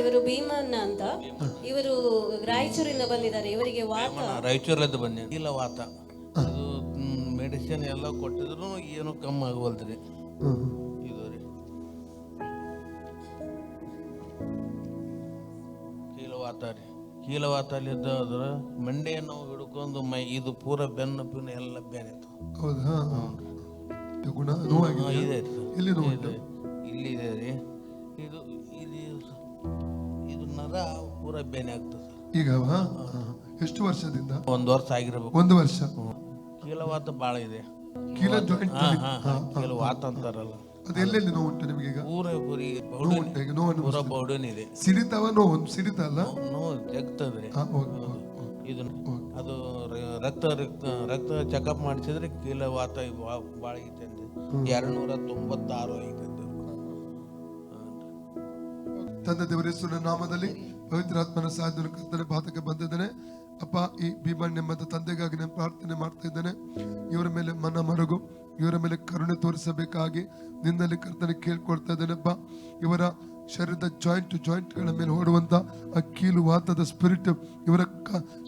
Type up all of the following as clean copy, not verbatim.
ಇವರು ಭೀಮಣ್ಣ ಅಂತ, ಇವರು ರಾಯಚೂರಿಂದ ಬಂದಿದ್ದಾರೆ. ಇವರಿಗೆ ವಾತ, ರಾಯಚೂರಿಂದ ಬಂದೆ. ಇಲ್ಲ ವಾತ ಅದು ಮೆಡಿಸಿನ್ ಎಲ್ಲ ಕೊಟ್ಟಿದ್ರು ಏನು ಕಮ್ಮಿ ಆಗವಲ್ದ್ರಿ. ಇದು ರೀ ಕೀಲವಾತ ರೀ. ಕೀಲವಾತಲ್ಲಿದ್ದ ಅದ್ರ ಮಂಡೆ ನಾವು ಹಿಡ್ಕೊಂಡು ಮೈ ಇದು ಪೂರ ಬೆನ್ನು ಪಿನ್ನು ಎಲ್ಲ ಬೇನಿತ್ತು. ಹೌದಾ? ಇಲ್ಲಿದೆ ರೀ. ಇದು ಇದು ನರ ಪೂರ ಬೇನೆ ಆಗ್ತದೆ ಈಗ. ಎಷ್ಟು ವರ್ಷದಿಂದ? 1 ವರ್ಷ ಆಗಿರ್ಬೇಕು. 1 ವರ್ಷ. ಕೀಲವಾತ ಬಾಳ ಇದೆ. ಕೀಲವಾತ ಅಂತಾರಲ್ಲ, ಅದು ಎಲ್ಲೆಲ್ಲಿ ನೋವು ಉಂಟು ನಿಮಗೆ? ಈಗ ಪೂರ ಪೂರ ಬೌಡನ್ ಇದೆ. ಸಿಡಿತಾವ ನೋವು? ಸಿಡಿತಲ್ಲ, ನೋವು ಜಗ್ತದ್ರಿ. ಇದು ಅದು ರಕ್ತ ಚೆಕಪ್ ಮಾಡಿಸಿದ್ರೆ ಕೀಲವಾತ ಬಾಳ ಐತೆ ಅಂದೆ. 296 ಐತೆ. ತಂದೆ ದೇವರ ಯೇಸುವಿನ ನಾಮದಲ್ಲಿ ಪವಿತ್ರಾತ್ಮನ ಸಹಾಯದಿಂದ ಕರ್ತನೆ ಪಾತಕ್ಕೆ ಬಂದಿದ್ದೇನೆ. ಅಪ್ಪ, ಈ ಭೀಮಣ್ಣ ತಂದೆಗಾಗಿ ನಾನು ಪ್ರಾರ್ಥನೆ ಮಾಡ್ತಾ ಇದ್ದೇನೆ. ಇವರ ಮೇಲೆ ಮನ ಮರುಗು, ಇವರ ಮೇಲೆ ಕರುಣೆ ತೋರಿಸಬೇಕಾಗಿ ನಿನ್ನಲ್ಲಿ ಕರ್ತನೆ ಕೇಳ್ಕೊಳ್ತಾ ಇದ್ದೇನೆಪ್ಪ. ಇವರ ಶರೀರದ ಜಾಯಿಂಟ್ಗಳ ಮೇಲೆ ಓಡುವಂತ ಆ ಕೀಲು ವಾತದ ಸ್ಪಿರಿಟ್ ಇವರ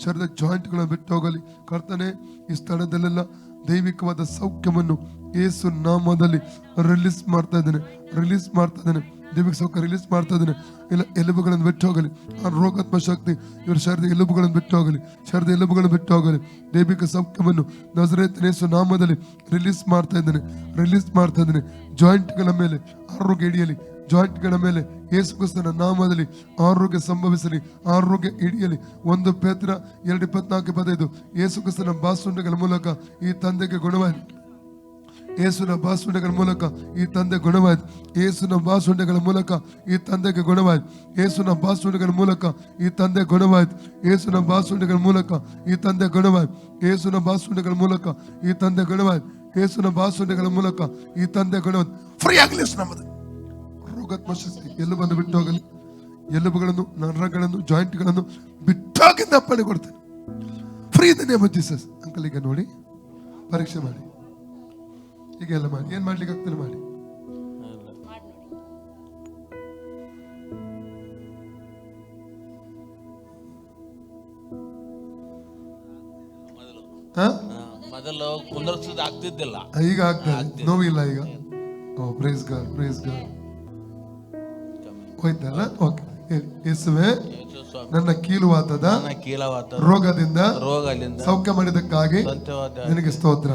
ಶರೀರದ ಜಾಯಿಂಟ್ಗಳನ್ನು ಬಿಟ್ಟು ಹೋಗಲಿ ಕರ್ತನೆ. ಈ ಸ್ಥಳದಲ್ಲೆಲ್ಲ ದೈವಿಕವಾದ ಸೌಖ್ಯವನ್ನು ಯೇಸು ನಾಮದಲ್ಲಿ ರಿಲೀಸ್ ಮಾಡ್ತಾ ಇದ್ದೇನೆ. ದೈವಿಕ ಸೌಖ್ಯ ರಿಲೀಸ್ ಮಾಡ್ತಾ ಇದ್ದೇನೆ. ಇಲ್ಲ ಎಲುಬುಗಳನ್ನು ಬಿಟ್ಟು ಹೋಗಲಿ. ಆ ರೋಗಾತ್ಮ ಶಕ್ತಿ ಇವರ ಶರೀರದ ಎಲುಬುಗಳನ್ನು ಬಿಟ್ಟು ಹೋಗಲಿ. ದೈವಿಕ ಸೌಖ್ಯವನ್ನು ನಜರೇತಿನ ಯೇಸು ನಾಮದಲ್ಲಿ ರಿಲೀಸ್ ಮಾಡ್ತಾ ಇದ್ದೇನೆ. ಜಾಯಿಂಟ್ಗಳ ಮೇಲೆ ಆರೋಗ್ಯ ಹಿಡಿಯಲಿ. ಜಾಯಿಂಟ್ಗಳ ಮೇಲೆ ಯೇಸು ಕ್ರಿಸ್ತನ ನಾಮದಲ್ಲಿ ಆರೋಗ್ಯ ಸಂಭವಿಸಲಿ, ಆರೋಗ್ಯ ಹಿಡಿಯಲಿ. 1 ಪೇತ್ರ 2:24-25 ಯೇಸು ಕ್ರಿಸ್ತನ ಬಾಸುಂಡೆಗಳ ಮೂಲಕ ಈ ತಂದೆಗೆ ಗುಣವಾಯಿತು. ಯೇಸುನ ಬಾಸುಂಡೆಗಳ ಮೂಲಕ ಈ ತಂದೆ ಗುಣವಾಯಿತು. ಯೇಸುನ ಬಾಸುಂಡೆಗಳ ಮೂಲಕ ಈ ತಂದೆಗೆ ಗುಣವಾಯಿತು. ಯೇಸುನ ಬಾಸುಂಡೆಗಳ ಮೂಲಕ ಈ ತಂದೆ ಗುಣವಾಯಿತು. ಯೇಸುನ ಬಾಸುಂಡೆಗಳ ಮೂಲಕ ಈ ತಂದೆ ಗುಣವಾಯಿತು. ಯೇಸುನ ಬಾಸುಂಡೆಗಳ ಮೂಲಕ ಈ ತಂದೆ ಗುಣವಾಯಿತು. ಯೇಸುನ ಬಾಸುಂಡೆಗಳ ಮೂಲಕ ಈ ತಂದೆ ಗುಣವಾಯಿತು. ಫ್ರೀ ಆಗಲಿ ನಮ್ಮದು ರೋಗಾತ್ಮ ಶಕ್ತಿ ಎಲುಬನ್ನು ಬಿಟ್ಟು ಹೋಗಲಿ. ಎಲುಬುಗಳನ್ನು, ನರಗಳನ್ನು, ಜಾಯಿಂಟ್ಗಳನ್ನು ಬಿಟ್ಟೋಗಿಂದ ಅಪ್ಪಣೆ ಕೊಡ್ತೇನೆ. Free the name of Jesus. Uncle ಈಗ ನೋಡಿ, ಪರೀಕ್ಷೆ ಮಾಡಿ, ಹೀಗೆಲ್ಲ ಮಾಡಿ. ಏನ್ ಮಾಡ್ಲಿಕ್ಕೆ ಆಗ್ತದೆ ಮಾಡಿ. ಮೊದಲು ಕುಂದರ್ಸೋದು ಆಗ್ತಿದ್ದಿಲ್ಲ, ಈಗ ಆಗ್ತದೆ. ನೋವಿಲ್ಲ ಈಗ. Praise God. ಹೋಯ್ತಲ್ಲ? ಓಕೆ. ಯೇಸುವೇ, ನನ್ನ ಕೀಲುವಾತದ ರೋಗದಿಂದ ಸೌಖ್ಯ ಮಾಡಿದಕ್ಕಾಗಿ ನಿನಗೆ ಸ್ತೋತ್ರ.